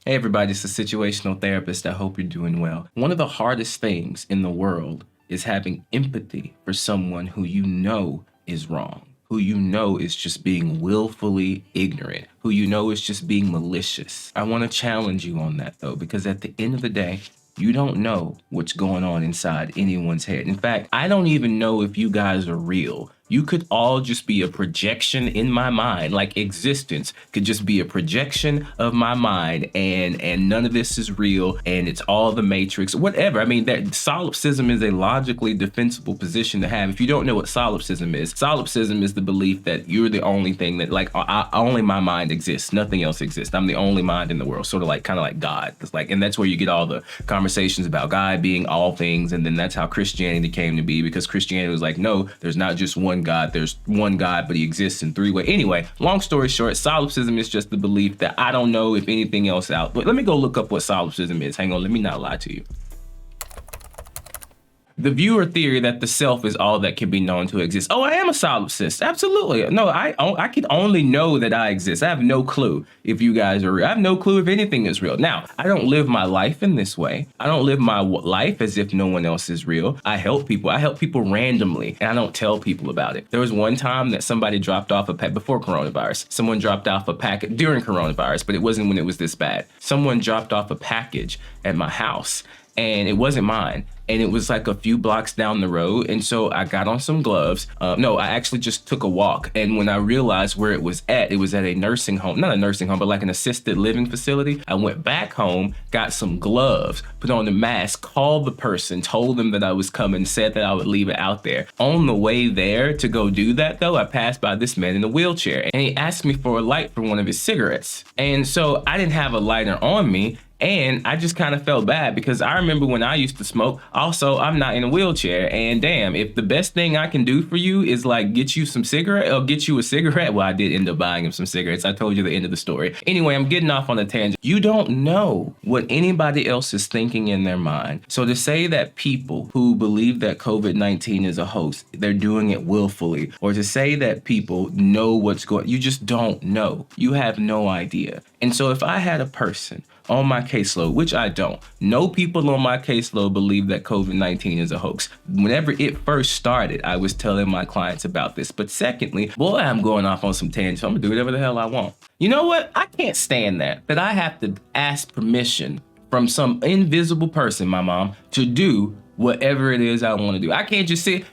Hey everybody, it's a situational therapist. I hope you're doing well. One of the hardest things in the world is having empathy for someone who you know is wrong, who you know is just being willfully ignorant, who you know is just being malicious. I want to challenge you on that though, because at the end of the day, you don't know what's going on inside anyone's head. In fact, I don't even know if you guys are real. You could all just be a projection in my mind, like existence could just be a projection of my mind, and none of this is real, and it's all the matrix, whatever. I mean, that solipsism is a logically defensible position to have. If you don't know what solipsism is the belief that you're the only thing that, like, only my mind exists, nothing else exists. I'm the only mind in the world, sort of like, kind of like God. It's like, and that's where you get all the conversations about God being all things, and then that's how Christianity came to be, because Christianity was like, no, there's not just one God, there's one God, but he exists in three ways. Anyway, long story short, solipsism is just the belief that I don't know if anything else out. But let me go look up what solipsism is. Hang on, let me not lie to you. The view or theory that the self is all that can be known to exist. Oh, I am a solipsist. Absolutely. No, I can only know that I exist. I have no clue if you guys are real. I have no clue if anything is real. Now, I don't live my life in this way. I don't live my life as if no one else is real. I help people. I help people randomly, and I don't tell people about it. There was one time that somebody dropped off a pack before coronavirus. Someone dropped off a packet during coronavirus, but it wasn't when it was this bad. Someone dropped off a package at my house, and it wasn't mine. And it was like a few blocks down the road. And so I got on some gloves. No, I actually just took a walk. And when I realized where it was at a nursing home, not a nursing home, but like an assisted living facility. I went back home, got some gloves, put on the mask, called the person, told them that I was coming, said that I would leave it out there. On the way there to go do that though, I passed by this man in a wheelchair, and he asked me for a light for one of his cigarettes. And so I didn't have a lighter on me. And I just kind of felt bad, because I remember when I used to smoke, also, I'm not in a wheelchair. And damn, if the best thing I can do for you is like get you some cigarette or get you a cigarette. Well, I did end up buying him some cigarettes. I told you the end of the story. Anyway, I'm getting off on a tangent. You don't know what anybody else is thinking in their mind. So to say that people who believe that COVID-19 is a hoax, they're doing it willfully, or to say that people know what's going, you just don't know. You have no idea. And so if I had a person on my caseload, which I don't. No people on my caseload believe that COVID-19 is a hoax. Whenever it first started, I was telling my clients about this. But secondly, boy, I'm going off on some tangents. I'm gonna do whatever the hell I want. You know what? I can't stand that I have to ask permission from some invisible person, my mom, to do whatever it is I want to do. I can't just sit,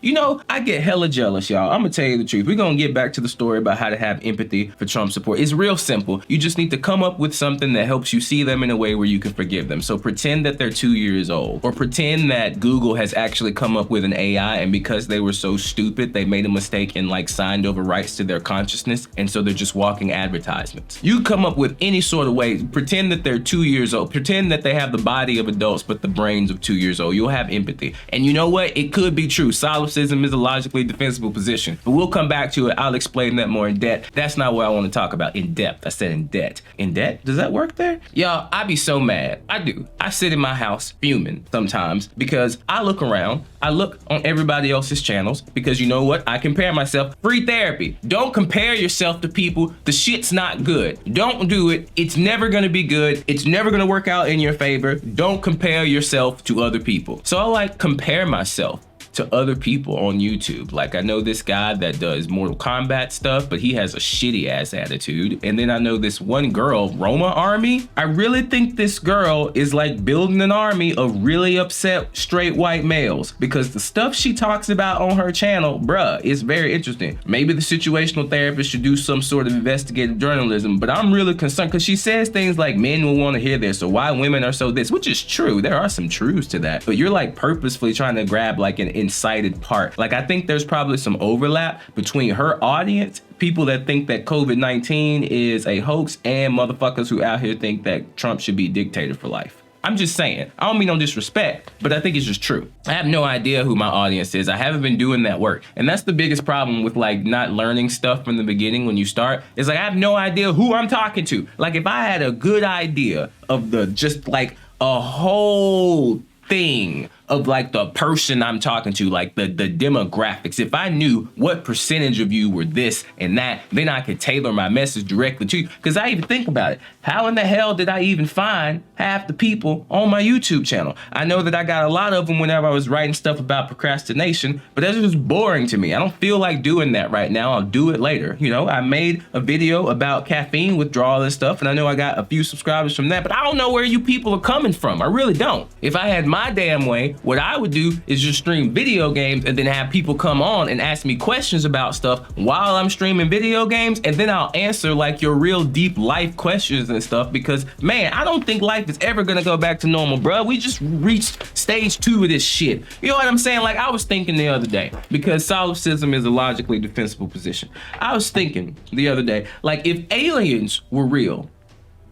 I get hella jealous, y'all. I'm gonna tell you the truth. We're gonna get back to the story about how to have empathy for Trump support. It's real simple. You just need to come up with something that helps you see them in a way where you can forgive them. So pretend that they're 2 years old, or pretend that Google has actually come up with an AI, and because they were so stupid, they made a mistake and like signed over rights to their consciousness, and so they're just walking advertisements. You come up with any sort of way. Pretend that they're 2 years old. Pretend that they have the body of adults but the brains of 2 years old. You'll have empathy. And you know what? It could be true. Solipsism is a logically defensible position, but we'll come back to it. I'll explain that more in depth. That's not what I want to talk about in depth. I said in debt. In debt? Does that work there? Y'all, I be so mad. I do. I sit in my house fuming sometimes because I look around. I look on everybody else's channels because you know what? I compare myself. Free therapy. Don't compare yourself to people. The shit's not good. Don't do it. It's never going to be good. It's never going to work out in your favor. Don't compare yourself to other people. So I compare myself to other people on YouTube. Like, I know this guy that does Mortal Kombat stuff, but he has a shitty ass attitude. And then I know this one girl, Roma Army. I really think this girl is like building an army of really upset straight white males, because the stuff she talks about on her channel, bruh, is very interesting. Maybe the situational therapist should do some sort of investigative journalism, but I'm really concerned because she says things like men will want to hear this, or why women are so this, which is true. There are some truths to that, but you're like purposefully trying to grab like an incited part. Like, I think there's probably some overlap between her audience, people that think that COVID-19 is a hoax, and motherfuckers who out here think that Trump should be dictator for life. I'm just saying. I don't mean no disrespect, but I think it's just true. I have no idea who my audience is. I haven't been doing that work. And that's the biggest problem with like not learning stuff from the beginning when you start. It's like I have no idea who I'm talking to. Like, if I had a good idea of the just like a whole thing of like the person I'm talking to, like the demographics. If I knew what percentage of you were this and that, then I could tailor my message directly to you. Because I even think about it. How in the hell did I even find half the people on my YouTube channel? I know that I got a lot of them whenever I was writing stuff about procrastination, but that's just boring to me. I don't feel like doing that right now. I'll do it later. You know, I made a video about caffeine withdrawal and stuff, and I know I got a few subscribers from that, but I don't know where you people are coming from. I really don't. If I had my damn way, what I would do is just stream video games and then have people come on and ask me questions about stuff while I'm streaming video games, and then I'll answer like your real deep life questions and stuff, because man, I don't think life is ever gonna go back to normal, bro. We just reached stage 2 of this shit. You know what I'm saying? Like, I was thinking the other day, because solipsism is a logically defensible position. I was thinking the other day, like, if aliens were real,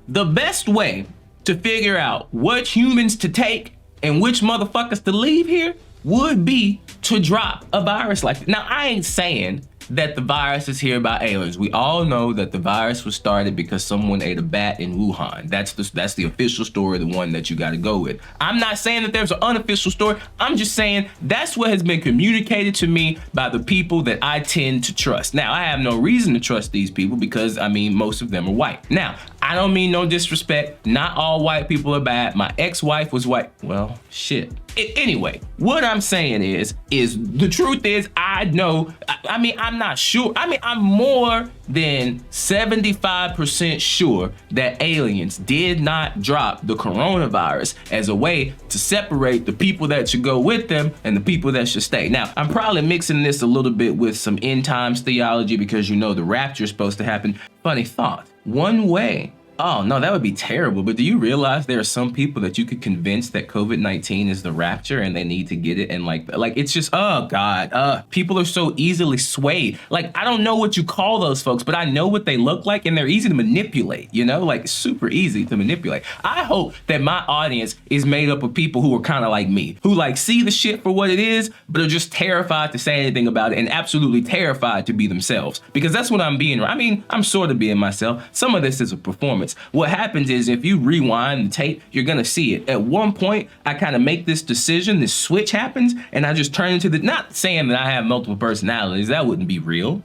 the best way to figure out what humans to take and which motherfuckers to leave here would be to drop a virus like that. Now, I ain't saying that the virus is here by aliens. We all know that the virus was started because someone ate a bat in Wuhan. That's the official story, the one that you got to go with. I'm not saying that there's an unofficial story. I'm just saying that's what has been communicated to me by the people that I tend to trust. Now, I have no reason to trust these people because, I mean, most of them are white. Now, I don't mean no disrespect. Not all white people are bad. My ex-wife was white. Well, shit. Anyway, what I'm saying is the truth is, I know, I mean, I'm not sure. I mean, I'm more than 75% sure that aliens did not drop the coronavirus as a way to separate the people that should go with them and the people that should stay. Now, I'm probably mixing this a little bit with some end times theology because you know the rapture is supposed to happen. Funny thought, one way. Oh no, that would be terrible. But do you realize there are some people that you could convince that COVID-19 is the rapture and they need to get it? And like it's just, oh God, people are so easily swayed. Like, I don't know what you call those folks, but I know what they look like and they're easy to manipulate, you know, like super easy to manipulate. I hope that my audience is made up of people who are kind of like me, who like see the shit for what it is, but are just terrified to say anything about it and absolutely terrified to be themselves. Because that's what I'm being. I mean, I'm sort of being myself. Some of this is a performance. What happens is if you rewind the tape, you're gonna see it. At one point, I kind of make this decision, this switch happens, and I just turn into not saying that I have multiple personalities, that wouldn't be real.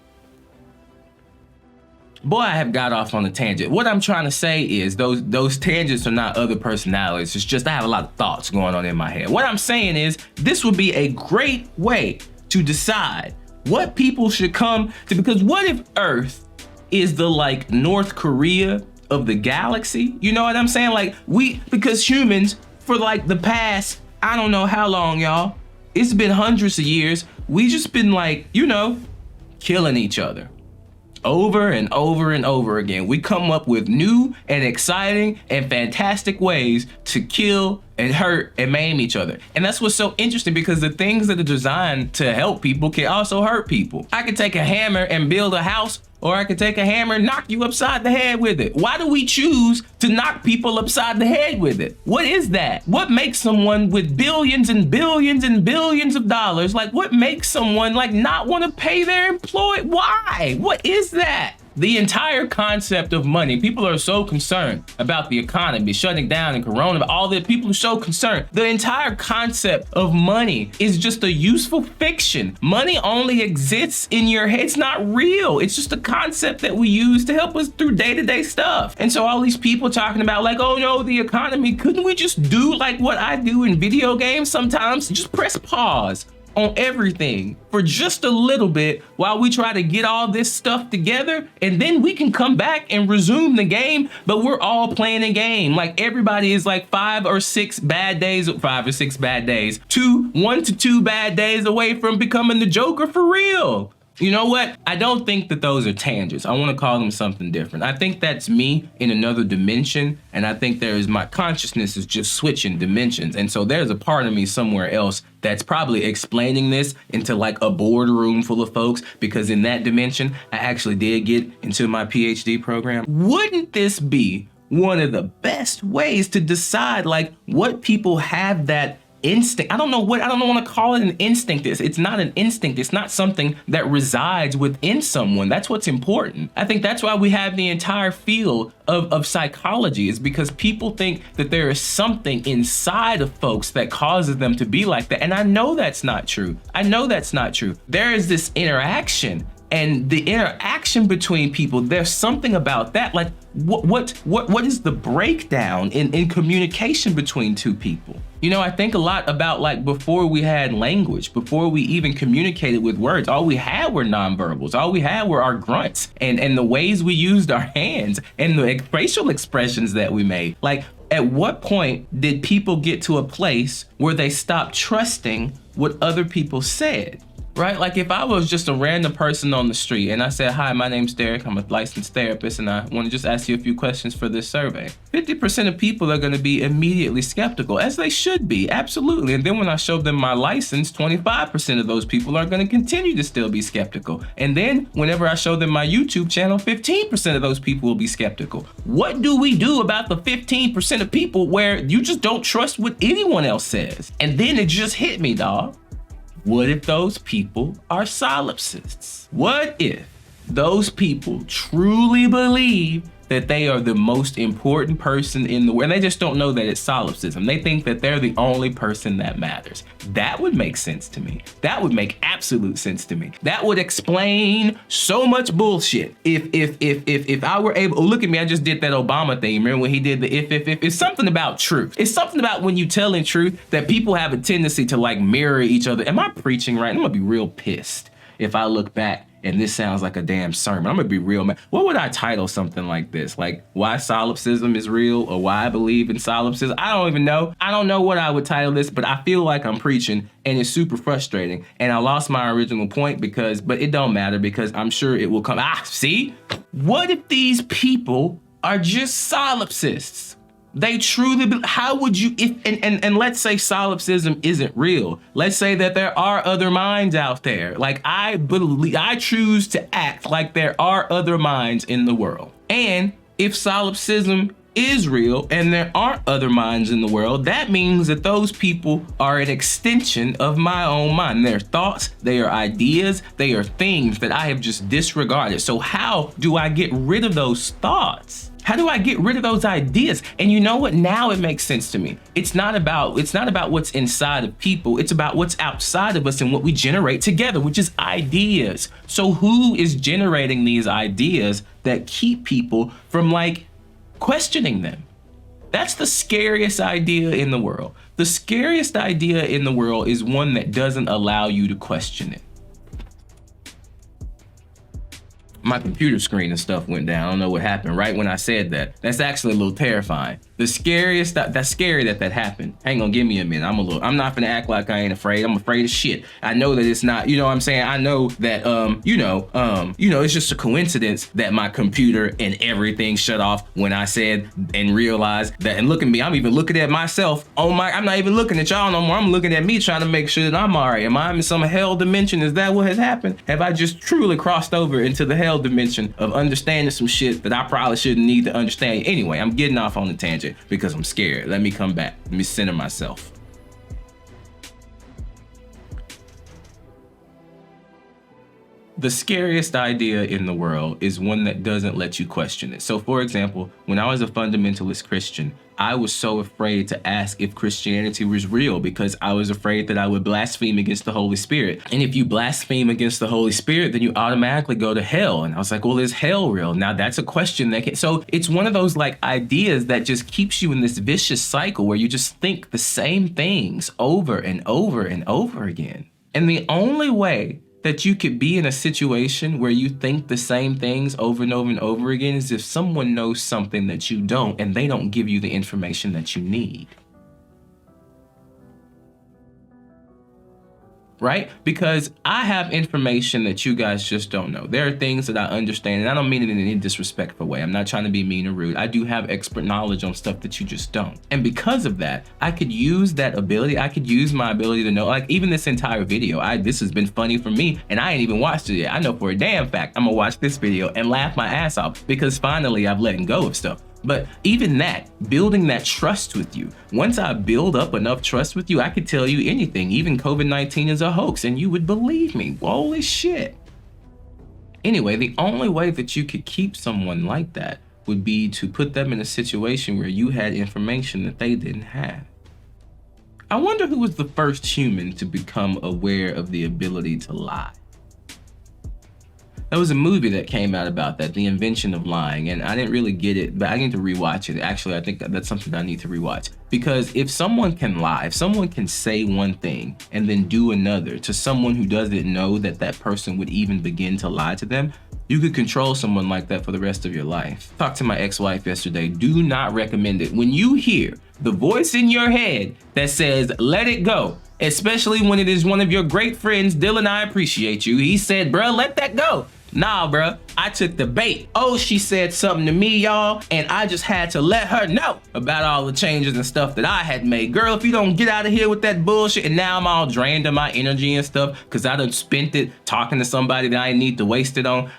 Boy, I have got off on a tangent. What I'm trying to say is those tangents are not other personalities. It's just I have a lot of thoughts going on in my head. What I'm saying is this would be a great way to decide what people should come to, because what if Earth is the like North Korea of the galaxy? You know what I'm saying? Like because humans for like the past, I don't know how long, y'all, it's been hundreds of years, we just been like, you know, killing each other over and over and over again. We come up with new and exciting and fantastic ways to kill and hurt and maim each other. And that's what's so interesting, because the things that are designed to help people can also hurt people. I could take a hammer and build a house, or I could take a hammer and knock you upside the head with it. Why do we choose to knock people upside the head with it? What is that? What makes someone with billions and billions and billions of dollars, like what makes someone like not want to pay their employee? Why? What is that? The entire concept of money, people are so concerned about the economy shutting down and corona, all that, people are so concerned. The entire concept of money is just a useful fiction. Money only exists in your head. It's not real. It's just a concept that we use to help us through day-to-day stuff. And so all these people talking about like, oh no, the economy, couldn't we just do like what I do in video games sometimes? Just press pause on everything for just a little bit while we try to get all this stuff together, and then we can come back and resume the game. But we're all playing a game. Like everybody is like 1 or 6 bad days, 1 to 2 bad days away from becoming the Joker for real. You know what? I don't think that those are tangents. I want to call them something different. I think that's me in another dimension, and I think my consciousness is just switching dimensions. And so there's a part of me somewhere else that's probably explaining this into like a boardroom full of folks, because in that dimension, I actually did get into my PhD program. Wouldn't this be one of the best ways to decide like what people have that instinct. I don't want to call it an instinct. It's not an instinct. It's not something that resides within someone. That's what's important. I think that's why we have the entire field of psychology, is because people think that there is something inside of folks that causes them to be like that. And I know that's not true. There is this interaction, and the interaction between people, there's something about that. Like what is the breakdown in communication between two people? You know, I think a lot about, like, before we had language, before we even communicated with words, all we had were nonverbals. All we had were our grunts and the ways we used our hands and the facial expressions that we made. Like, at what point did people get to a place where they stopped trusting what other people said? Right? Like, if I was just a random person on the street and I said, hi, my name's Derrick, I'm a licensed therapist, and I want to just ask you a few questions for this survey. 50% of people are going to be immediately skeptical, as they should be, absolutely. And then when I show them my license, 25% of those people are going to continue to still be skeptical. And then whenever I show them my YouTube channel, 15% of those people will be skeptical. What do we do about the 15% of people where you just don't trust what anyone else says? And then it just hit me, dog. What if those people are solipsists? What if those people truly believe that they are the most important person in the world, and they just don't know that it's solipsism? They think that they're the only person that matters. That would make sense to me. That would make absolute sense to me. That would explain so much bullshit. If I were able, oh, look at me, I just did that Obama thing. Remember when he did the if. It's something about truth. It's something about when you telling truth that people have a tendency to, like, mirror each other. Am I preaching right? I'm gonna be real pissed if I look back and this sounds like a damn sermon. I'm gonna be real mad. What would I title something like this? Like, why solipsism is real, or why I believe in solipsism? I don't even know. I don't know what I would title this, but I feel like I'm preaching, and it's super frustrating. And I lost my original point but it don't matter, because I'm sure it will come. See? What if these people are just solipsists? They truly, how would you, and let's say solipsism isn't real. Let's say that there are other minds out there. Like, I choose to act like there are other minds in the world. And if solipsism is real and there aren't other minds in the world, that means that those people are an extension of my own mind. They're thoughts, they are ideas, they are things that I have just disregarded. So how do I get rid of those thoughts? How do I get rid of those ideas? And you know what? Now it makes sense to me. It's not about what's inside of people. It's about what's outside of us and what we generate together, which is ideas. So who is generating these ideas that keep people from, like, questioning them? That's the scariest idea in the world. The scariest idea in the world is one that doesn't allow you to question it. My computer screen and stuff went down. I don't know what happened right when I said that. That's actually a little terrifying. That's scary that happened. Hang on, give me a minute. I'm not gonna act like I ain't afraid. I'm afraid of shit. I know that it's not, you know what I'm saying? I know that, it's just a coincidence that my computer and everything shut off when I said and realized that, and look at me, I'm even looking at myself. I'm not even looking at y'all no more. I'm looking at me trying to make sure that I'm all right. Am I in some hell dimension? Is that what has happened? Have I just truly crossed over into the hell dimension of understanding some shit that I probably shouldn't need to understand? Anyway, I'm getting off on the tangent because I'm scared. Let me come back. Let me center myself. The scariest idea in the world is one that doesn't let you question it. So, for example, when I was a fundamentalist Christian, I was so afraid to ask if Christianity was real because I was afraid that I would blaspheme against the Holy Spirit. And if you blaspheme against the Holy Spirit, then you automatically go to hell. And I was like, well, is hell real? Now that's a question so it's one of those, like, ideas that just keeps you in this vicious cycle where you just think the same things over and over and over again. And the only way that you could be in a situation where you think the same things over and over and over again is if someone knows something that you don't, and they don't give you the information that you need. Right? Because I have information that you guys just don't know. There are things that I understand, and I don't mean it in any disrespectful way. I'm not trying to be mean or rude. I do have expert knowledge on stuff that you just don't. And because of that, I could use that ability. I could use my ability to know, like, even this entire video, this has been funny for me, and I ain't even watched it yet. I know for a damn fact I'm gonna watch this video and laugh my ass off because finally I've let go of stuff. But even that, building that trust with you. Once I build up enough trust with you, I could tell you anything. Even COVID-19 is a hoax and you would believe me. Holy shit. Anyway, the only way that you could keep someone like that would be to put them in a situation where you had information that they didn't have. I wonder who was the first human to become aware of the ability to lie. There was a movie that came out about that, The Invention of Lying, and I didn't really get it, but I need to rewatch it. Actually, I think that's something I need to rewatch. Because if someone can lie, if someone can say one thing and then do another to someone who doesn't know that that person would even begin to lie to them, you could control someone like that for the rest of your life. Talked to my ex-wife yesterday. Do not recommend it. When you hear the voice in your head that says, let it go, especially when it is one of your great friends, Dylan, I appreciate you. He said, bruh, let that go. Nah, bruh, I took the bait. Oh, she said something to me, y'all, and I just had to let her know about all the changes and stuff that I had made. Girl, if you don't get out of here with that bullshit, and now I'm all drained of my energy and stuff, because I done spent it talking to somebody that I didn't need to waste it on.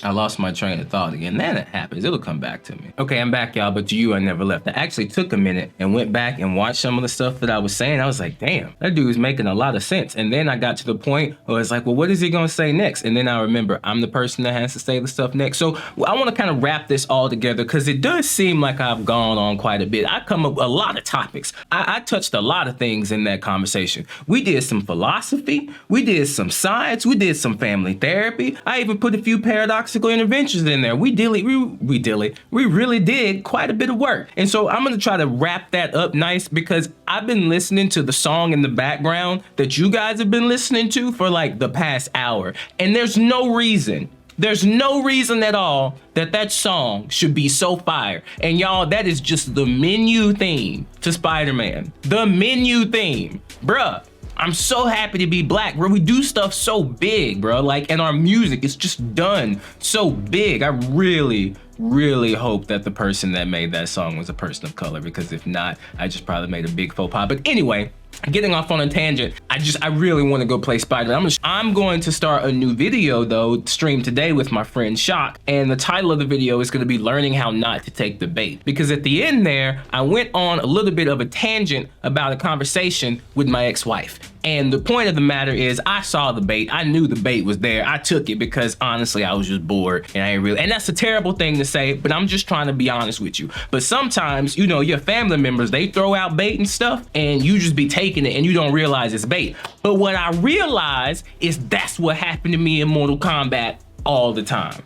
I lost my train of thought again. Then it happens. It'll come back to me. Okay, I'm back, y'all, but to you, I never left. I actually took a minute and went back and watched some of the stuff that I was saying. I was like, damn, that dude's making a lot of sense. And then I got to the point where it's like, well, what is he gonna say next? And then I remember I'm the person that has to say the stuff next. So I wanna kind of wrap this all together because it does seem like I've gone on quite a bit. I come up with a lot of topics. I touched a lot of things in that conversation. We did some philosophy, we did some science, we did some family therapy. I even put a few paradoxical interventions in there. We really did quite a bit of work. And so I'm gonna try to wrap that up nice because I've been listening to the song in the background that you guys have been listening to for like the past hour. And there's no reason at all that song should be so fire. And y'all, that is just the menu theme to Spider-Man. The menu theme. Bruh, I'm so happy to be black, bro. We do stuff so big, bro. Like, and our music is just done so big. I really hope that the person that made that song was a person of color, because if not, I just probably made a big faux pas. But anyway, getting off on a tangent, I really want to go play Spider-Man. I'm going to start a new video though, stream today with my friend Shock, and the title of the video is going to be learning how not to take the bait. Because at the end there, I went on a little bit of a tangent about a conversation with my ex-wife. And the point of the matter is, I saw the bait. I knew the bait was there. I took it because honestly, I was just bored and and that's a terrible thing to say, but I'm just trying to be honest with you. But sometimes, you know, your family members, they throw out bait and stuff and you just be taking it and you don't realize it's bait. But what I realize is that's what happened to me in Mortal Kombat all the time.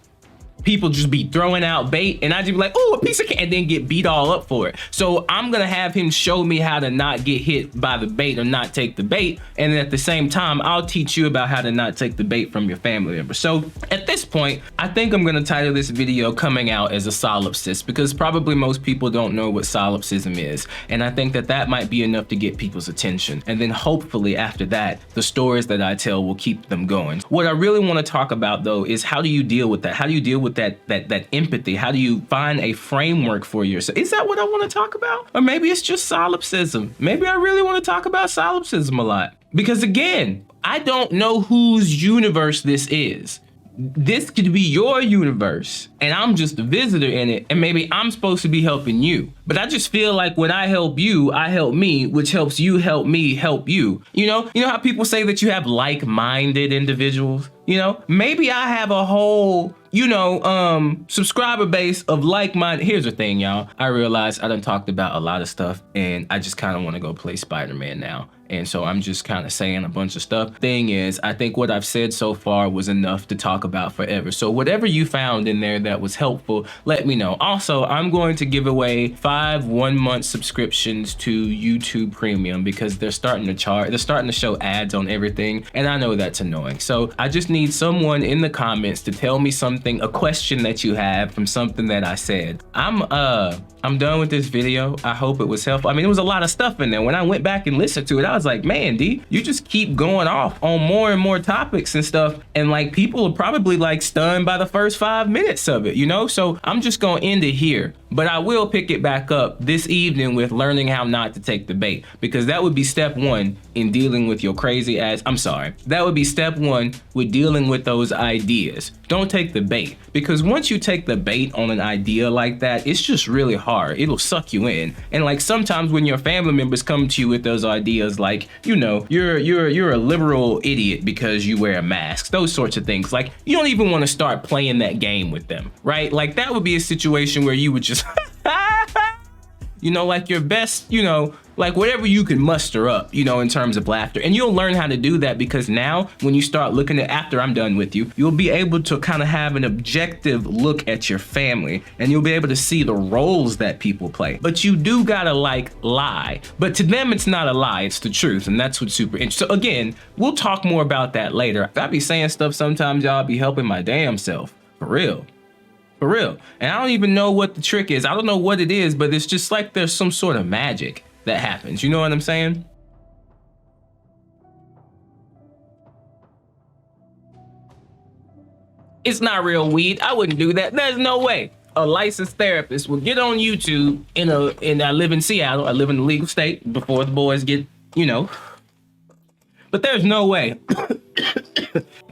People just be throwing out bait and I just be like, oh, a piece of cake, and then get beat all up for it. So I'm gonna have him show me how to not get hit by the bait or not take the bait. And then at the same time, I'll teach you about how to not take the bait from your family member. So at this point, I think I'm gonna title this video coming out as a solipsist, because probably most people don't know what solipsism is. And I think that might be enough to get people's attention. And then hopefully after that, the stories that I tell will keep them going. What I really wanna talk about though is how do you deal with that? How do you deal with that empathy? How do you find a framework for yourself? Is that what I want to talk about? Or maybe it's just solipsism. Maybe I really want to talk about solipsism a lot. Because again, I don't know whose universe this is. This could be your universe and I'm just a visitor in it, and maybe I'm supposed to be helping you. But I just feel like when I help you, I help me, which helps you help me help you. You know how people say that you have like-minded individuals? You know, maybe I have a whole, subscriber base of like-minded. Here's the thing, y'all. I realize I done talked about a lot of stuff and I just kind of want to go play Spider-Man now. And so I'm just kind of saying a bunch of stuff. Thing is, I think what I've said so far was enough to talk about forever. So whatever you found in there that was helpful, let me know. Also, I'm going to give away 5 one-month subscriptions to YouTube Premium because they're starting to show ads on everything. And I know that's annoying. So I just need someone in the comments to tell me something, a question that you have from something that I said. I'm done with this video. I hope it was helpful. I mean, there was a lot of stuff in there. When I went back and listened to it, I was like, man, D, you just keep going off on more and more topics and stuff. And like, people are probably like stunned by the first 5 minutes of it, you know? So I'm just gonna end it here. But I will pick it back up this evening with learning how not to take the bait, because that would be step one in dealing with your crazy ass. I'm sorry. That would be step one with dealing with those ideas. Don't take the bait, because once you take the bait on an idea like that, it's just really hard. It'll suck you in. And like sometimes when your family members come to you with those ideas, like, you know, you're a liberal idiot because you wear a mask, those sorts of things. Like, you don't even want to start playing that game with them, right? Like that would be a situation where you would just you know, like your best, you know, like whatever you can muster up, you know, in terms of laughter. And you'll learn how to do that, because now when you start looking at, after I'm done with you, you'll be able to kind of have an objective look at your family, and you'll be able to see the roles that people play. But you do gotta like lie. But to them, it's not a lie, it's the truth. And that's what's super interesting. So again, we'll talk more about that later. If I be saying stuff sometimes, y'all be helping my damn self, for real. For real. And I don't even know what the trick is. I don't know what it is, but it's just like there's some sort of magic that happens. You know what I'm saying? It's not real weed. I wouldn't do that. There's no way a licensed therapist will get on YouTube I live in Seattle. I live in the legal state before the boys get, you know. But there's no way.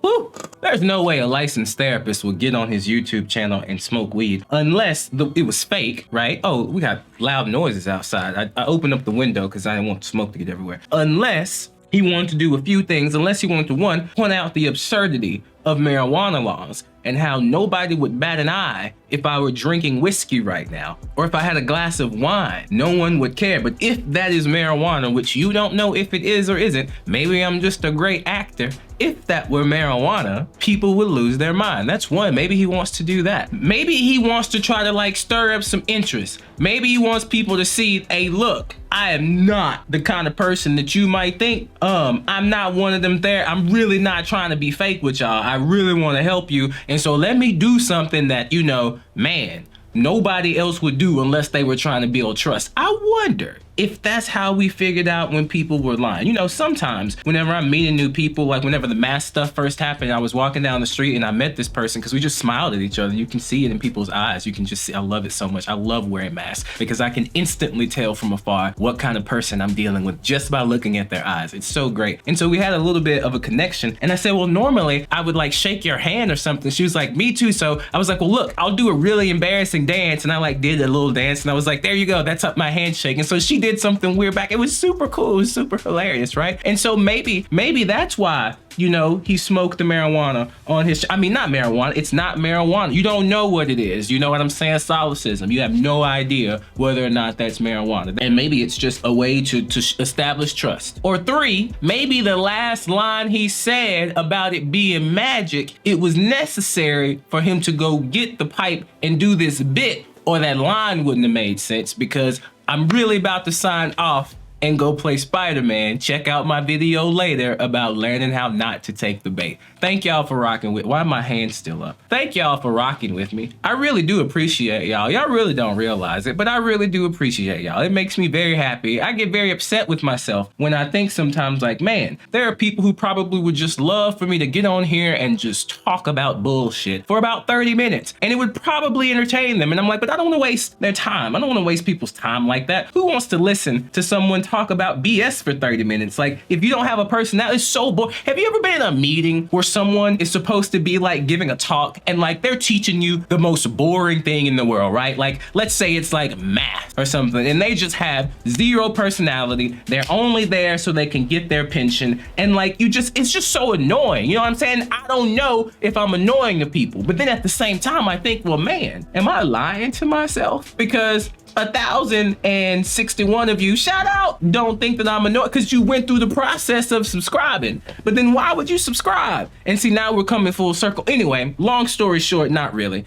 Woo, there's no way a licensed therapist would get on his YouTube channel and smoke weed unless it was fake, right? Oh, we got loud noises outside. I opened up the window because I didn't want smoke to get everywhere. Unless he wanted to do a few things, unless he wanted to, one, point out the absurdity of marijuana laws and how nobody would bat an eye if I were drinking whiskey right now, or if I had a glass of wine, no one would care. But if that is marijuana, which you don't know if it is or isn't, maybe I'm just a great actor. If that were marijuana, people would lose their mind. That's one. Maybe he wants to do that. Maybe he wants to try to like stir up some interest. Maybe he wants people to see, hey, look, I am not the kind of person that you might think. I'm not one of them there. I'm really not trying to be fake with y'all. I really want to help you. And so let me do something that, you know, man, nobody else would do unless they were trying to build trust. I wonder if that's how we figured out when people were lying. You know, sometimes whenever I'm meeting new people, like whenever the mask stuff first happened, I was walking down the street and I met this person because we just smiled at each other. You can see it in people's eyes. You can just see, I love it so much. I love wearing masks because I can instantly tell from afar what kind of person I'm dealing with just by looking at their eyes. It's so great. And so we had a little bit of a connection, and I said, well, normally I would like shake your hand or something. She was like, me too. So I was like, well, look, I'll do a really embarrassing dance. And I like did a little dance and I was like, there you go. That's up my handshake. And so she did something weird back. It was super cool. It was super hilarious, right? And so maybe that's why, you know, he smoked the marijuana on his, I mean, not marijuana. It's not marijuana. You don't know what it is. You know what I'm saying? Solipsism. You have no idea whether or not that's marijuana. And maybe it's just a way to establish trust. Or three, maybe the last line he said about it being magic, it was necessary for him to go get the pipe and do this bit, or that line wouldn't have made sense, because I'm really about to sign off and go play Spider-Man. Check out my video later about learning how not to take the bait. Thank y'all for rocking with, why are my hands still up? Thank y'all for rocking with me. I really do appreciate y'all. Y'all really don't realize it, but I really do appreciate y'all. It makes me very happy. I get very upset with myself when I think sometimes like, man, there are people who probably would just love for me to get on here and just talk about bullshit for about 30 minutes. And it would probably entertain them. And I'm like, but I don't want to waste their time. I don't want to waste people's time like that. Who wants to listen to someone talk about BS for 30 minutes? Like, if you don't have a personality, it's so boring. Have you ever been in a meeting where someone is supposed to be like giving a talk and like they're teaching you the most boring thing in the world, right? Like, let's say it's like math or something, and they just have zero personality. They're only there so they can get their pension. And like, it's just so annoying. You know what I'm saying? I don't know if I'm annoying to people, but then at the same time, I think, well, man, am I lying to myself? Because 1,061 of you, shout out, don't think that I'm annoyed because you went through the process of subscribing. But then why would you subscribe? And see, now we're coming full circle. Anyway, long story short, not really.